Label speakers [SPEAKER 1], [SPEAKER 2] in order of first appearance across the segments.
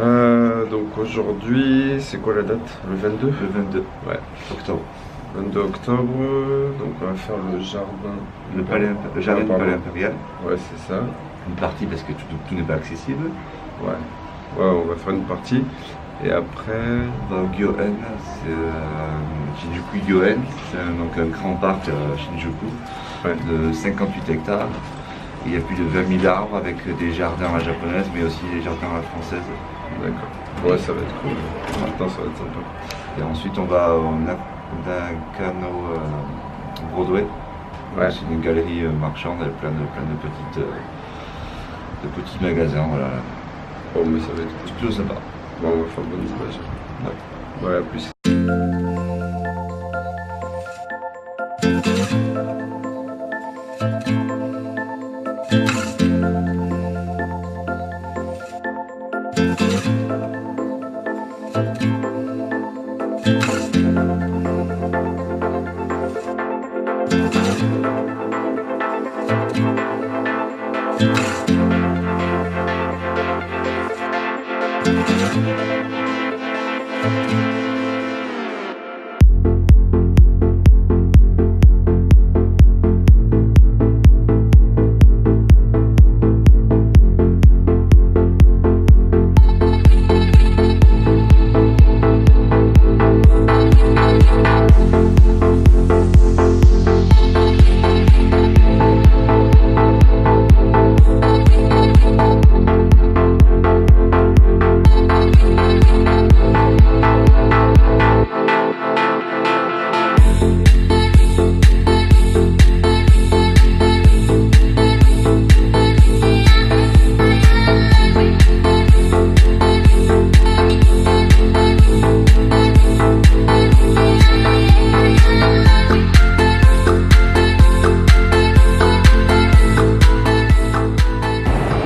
[SPEAKER 1] Donc aujourd'hui, c'est quoi la date? Le 22?
[SPEAKER 2] Le 22
[SPEAKER 1] Ouais,
[SPEAKER 2] octobre.
[SPEAKER 1] 22 octobre, donc on va faire le jardin.
[SPEAKER 2] Le jardin du Palais Impérial.
[SPEAKER 1] Ouais, c'est ça.
[SPEAKER 2] Une partie parce que tout n'est pas accessible.
[SPEAKER 1] Ouais. Ouais, on va faire une partie. Et après.
[SPEAKER 2] On va au Gyoen, c'est Shinjuku Gyoen, c'est donc un grand parc Shinjuku de 58 hectares. Il y a plus de 20 000 arbres avec des jardins à la japonaise mais aussi des jardins à la française.
[SPEAKER 1] D'accord. Ouais, ça va être cool. Maintenant, ça va être sympa.
[SPEAKER 2] Et ensuite, on va au Nakano Broadway. Ouais. C'est une galerie marchande avec plein de petits magasins. Voilà.
[SPEAKER 1] Oh, mais ça va être cool.
[SPEAKER 2] C'est plutôt sympa.
[SPEAKER 1] Bon, on va faire bonne image. Ouais. Ouais, à plus.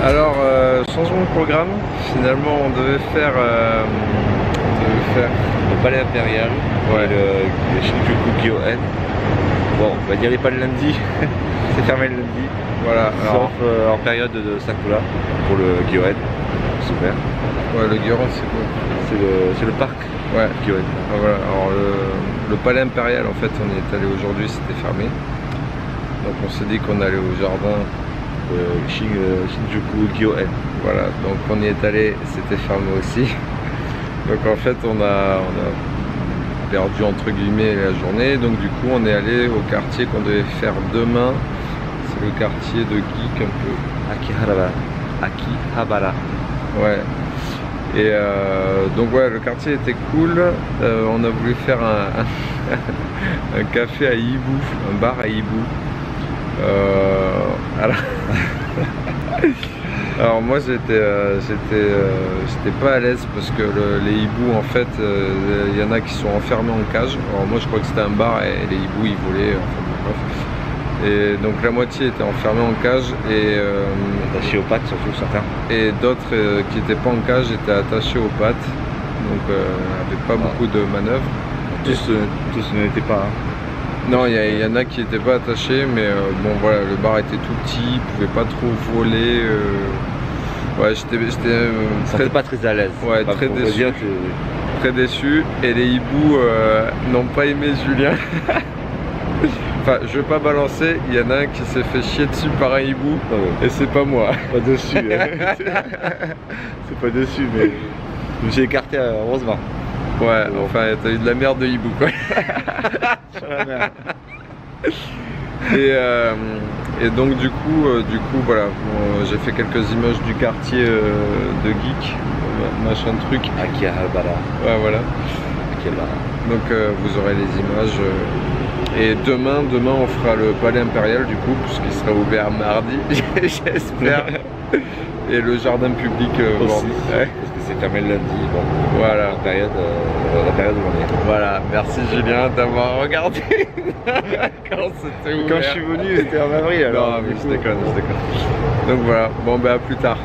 [SPEAKER 1] Alors, changement de programme. Finalement, on devait faire
[SPEAKER 2] Le Palais Impérial
[SPEAKER 1] Ouais.
[SPEAKER 2] et le Shinjuku Gyoen. Bon, on va dire pas le lundi, c'est fermé le lundi.
[SPEAKER 1] voilà. Alors,
[SPEAKER 2] Sauf en période de Sakura pour le Gyoen. C'est ouvert.
[SPEAKER 1] ouais, le Guéron, c'est quoi?
[SPEAKER 2] C'est le parc
[SPEAKER 1] Ouais.
[SPEAKER 2] Gyoen.
[SPEAKER 1] Ah, voilà. Alors, le palais impérial, en fait, on y est allé aujourd'hui, c'était fermé. Donc, on s'est dit qu'on allait au jardin.
[SPEAKER 2] Shinjuku Gyoen.
[SPEAKER 1] Voilà, donc on y est allé, c'était fermé aussi. Donc en fait on a perdu entre guillemets la journée. Donc du coup on est allé au quartier qu'on devait faire demain. C'est le quartier de geek un peu.
[SPEAKER 2] Akihabara.
[SPEAKER 1] Ouais. Et donc ouais, le quartier était cool. On a voulu faire un café à Hibou, un bar à Hibou. Alors moi j'étais pas à l'aise parce que les hiboux en fait il y en a qui sont enfermés en cage. Alors moi je crois que c'était un bar et les hiboux ils volaient, enfin bon, bref. Et donc la moitié était enfermée en cage et
[SPEAKER 2] Attachés aux pattes surtout certains.
[SPEAKER 1] et d'autres qui n'étaient pas en cage étaient attachés aux pattes, donc n'avaient pas beaucoup de manœuvres.
[SPEAKER 2] Tous ne l'étaient pas.
[SPEAKER 1] Non, il y en a qui n'étaient pas attachés, mais bon voilà, le bar était tout petit, il pouvait pas trop voler. Ouais, j'étais
[SPEAKER 2] Très pas très à l'aise.
[SPEAKER 1] Ouais,
[SPEAKER 2] Enfin,
[SPEAKER 1] très
[SPEAKER 2] on va
[SPEAKER 1] déçu.
[SPEAKER 2] dire que-
[SPEAKER 1] très déçu. Et les hiboux n'ont pas aimé Julien. Enfin, je veux pas balancer, il y en a un qui s'est fait chier dessus par un hibou,
[SPEAKER 2] Ah ouais.
[SPEAKER 1] et c'est pas moi.
[SPEAKER 2] Pas dessus. C'est pas dessus, mais je me suis écarté heureusement.
[SPEAKER 1] Ouais, enfin, t'as eu de la merde de hibou quoi.
[SPEAKER 2] Sur la mer.
[SPEAKER 1] Et donc du coup voilà, bon, j'ai fait quelques images du quartier de geek, machin truc.
[SPEAKER 2] Akihabara.
[SPEAKER 1] Ouais voilà.
[SPEAKER 2] Akihabara.
[SPEAKER 1] Donc vous aurez les images. Et demain on fera le palais impérial du coup, puisqu'il sera ouvert mardi, j'espère. Et le jardin public
[SPEAKER 2] Aussi.
[SPEAKER 1] vendredi. Ouais.
[SPEAKER 2] Parce que c'est fermé le lundi. Bon,
[SPEAKER 1] Voilà.
[SPEAKER 2] la période où on est.
[SPEAKER 1] Voilà, merci Julien d'avoir regardé quand c'était ouvert.
[SPEAKER 2] Quand je suis venu, c'était en avril alors.
[SPEAKER 1] Non, mais
[SPEAKER 2] du
[SPEAKER 1] je
[SPEAKER 2] coup,
[SPEAKER 1] déconne. Donc voilà, bon ben à plus tard.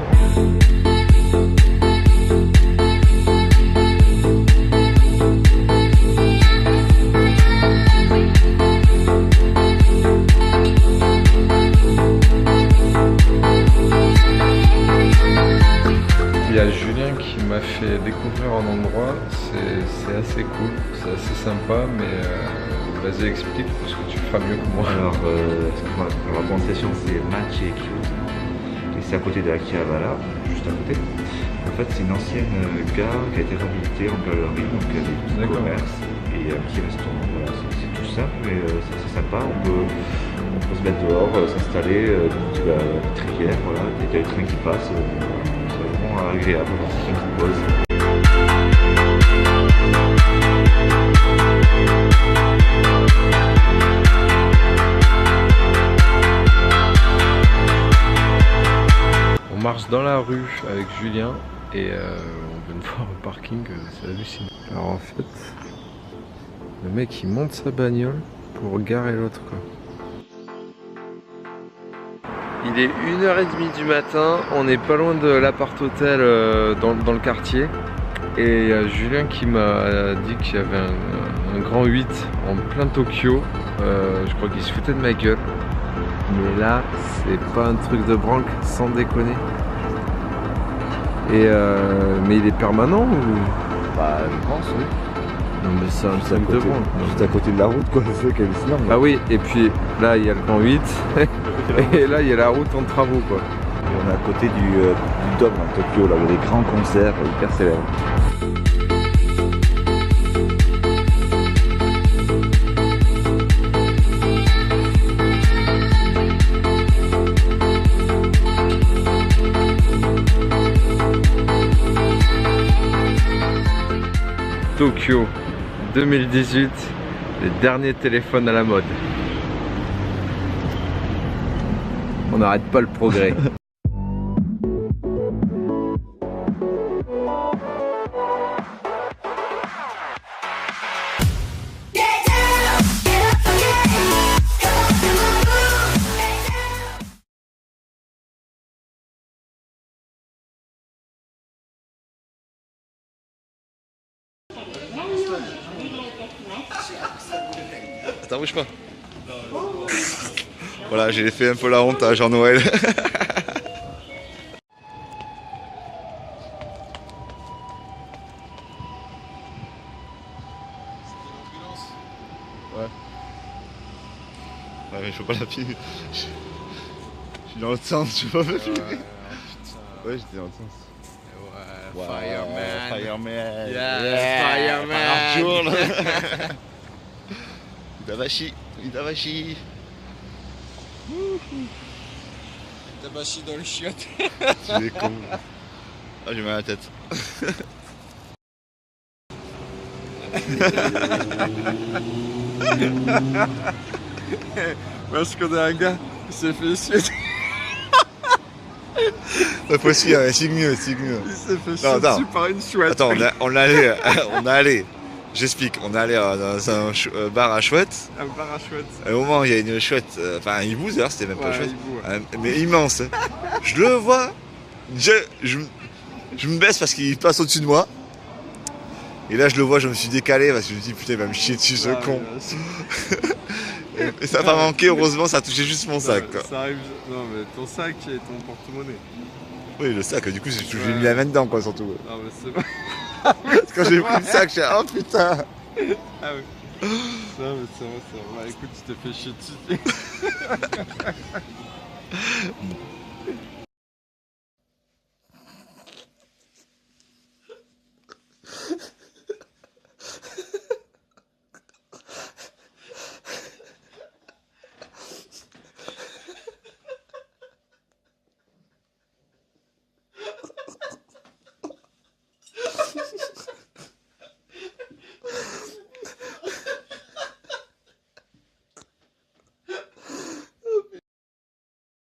[SPEAKER 1] y a Julien qui m'a fait découvrir un endroit, c'est assez cool, c'est assez sympa, mais vas-y explique parce que tu feras mieux que moi.
[SPEAKER 2] Alors, la concession c'est Machi Kyo, et c'est à côté de la Akihabara, juste à côté. En fait, c'est une ancienne gare qui a été réhabilitée en galerie, donc il y a des petits commerces et un petit restaurant. Voilà, c'est tout simple, mais c'est assez sympa. On peut se mettre dehors, s'installer, la petite rivière, voilà, il y a le train qui passe, c'est vraiment agréable, c'est une petite pause.
[SPEAKER 1] On marche dans la rue avec Julien et on vient de voir le parking, c'est hallucinant. Alors en fait, le mec il monte sa bagnole pour garer l'autre quoi. Il est 1h30 du matin, on n'est pas loin de l'appart hôtel dans le quartier. Et il y a Julien qui m'a dit qu'il y avait un grand 8 en plein Tokyo. Je crois qu'il se foutait de ma gueule. Mais là, c'est pas un truc de branque, sans déconner. Et mais il est permanent ou...
[SPEAKER 2] Bah, je pense, oui.
[SPEAKER 1] Non mais c'est un truc de branque.
[SPEAKER 2] Juste à côté de la route, quoi, c'est ça qui est hallucinant.
[SPEAKER 1] Ah oui, et puis là, il y a le grand 8. Et là, il y a la route en travaux, quoi.
[SPEAKER 2] Et on est à côté du Dome à Tokyo, là, où il y a des grands concerts hyper célèbres.
[SPEAKER 1] Tokyo 2018, les derniers téléphones à la mode. On n'arrête pas le progrès.
[SPEAKER 3] Attends, bouge pas. Voilà, j'ai fait un peu la honte à Jean-Noël. Ouais. Ouais, mais je peux pas la filmer. Je suis dans l'autre sens, je peux pas la filmer. Ouais, j'étais dans l'autre sens.
[SPEAKER 1] Ouais, Fireman.
[SPEAKER 3] Fireman.
[SPEAKER 1] Yeah, Fireman.
[SPEAKER 3] Itabashi. Itabashi.
[SPEAKER 1] Itabashi dans le chiotte.
[SPEAKER 3] Tu es con. Ah, j'ai mal à la tête.
[SPEAKER 1] Parce qu'on a un gars qui s'est fait chier.
[SPEAKER 3] Pas possible, ouais, signe mieux.
[SPEAKER 1] Il s'est fait chier
[SPEAKER 3] Non,
[SPEAKER 1] dessus par une chouette.
[SPEAKER 3] Attends, on est allé. J'explique, on est allé dans un bar à chouettes.
[SPEAKER 1] Un bar à chouette.
[SPEAKER 3] À un moment, il y a une chouette, enfin un hibou, d'ailleurs, c'était même pas chouette,
[SPEAKER 1] hibou, ouais.
[SPEAKER 3] mais immense. Hein. Je le vois, je me baisse parce qu'il passe au-dessus de moi. Et là, je le vois, je me suis décalé parce que je me dis putain, il va me chier dessus ce con. Et ça m'a manqué, heureusement, ça a touché juste mon sac. Quoi.
[SPEAKER 1] Ça arrive. Non, mais ton sac et ton porte-monnaie.
[SPEAKER 3] Oui, le sac, du coup, j'ai mis la main dedans, quoi, surtout.
[SPEAKER 1] Non, mais c'est pas.
[SPEAKER 3] Quand j'ai pris le sac, j'ai dit oh putain.
[SPEAKER 1] Ah oui. Non, mais c'est vrai. Bah, écoute, tu t'es fait chier dessus.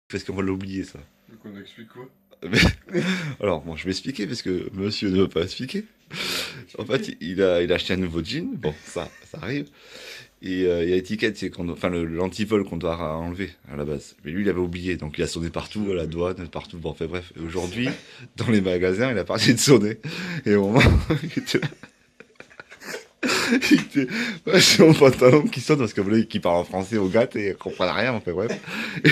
[SPEAKER 2] Parce qu'on va l'oublier, ça.
[SPEAKER 1] Donc on explique quoi?
[SPEAKER 2] Alors, bon, je vais expliquer parce que monsieur ne veut pas expliquer. En fait, il a acheté un nouveau jean. Bon, ça arrive. Et il y a l'étiquette, c'est l'antivol qu'on doit enlever à la base. Mais lui, il avait oublié, donc il a sonné partout, à la douane, partout. Bon, enfin bref. Et aujourd'hui, dans les magasins, il a parlé de sonner. Et au moment, il était là. C'est mon pantalon qui sonne parce que vous qui parle en français au gars et il comprend rien, enfin bref.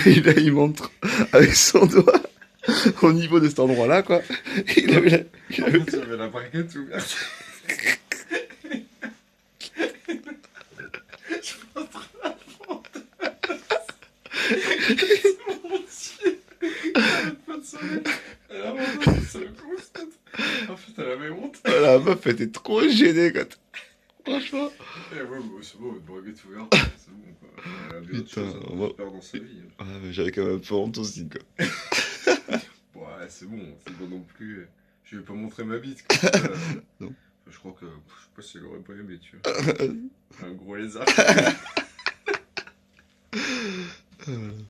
[SPEAKER 2] Et là, il montre avec son doigt
[SPEAKER 3] au niveau de cet endroit-là, quoi. Il avait
[SPEAKER 1] J'avais la braquette ouverte. Je montre la fontaine. Mon Dieu. Elle arrête pas de sonner. Elle a vraiment sur le coup, en fait, elle avait honte.
[SPEAKER 3] La meuf était trop gênée, quoi. Franchement.
[SPEAKER 1] Eh ouais, c'est bon, une braguette ouverte, c'est bon, quoi. Elle a bien autre
[SPEAKER 3] Putain,
[SPEAKER 1] chose à
[SPEAKER 3] moi-
[SPEAKER 1] faire dans sa vie.
[SPEAKER 3] Ah, mais j'avais quand même un peu honte aussi, quoi.
[SPEAKER 1] Ouais, c'est bon non plus. Je vais pas montrer ma bite, quoi.
[SPEAKER 3] Non.
[SPEAKER 1] Enfin, je crois que, je sais pas si elle aurait pas aimé, tu vois. Un gros lézard.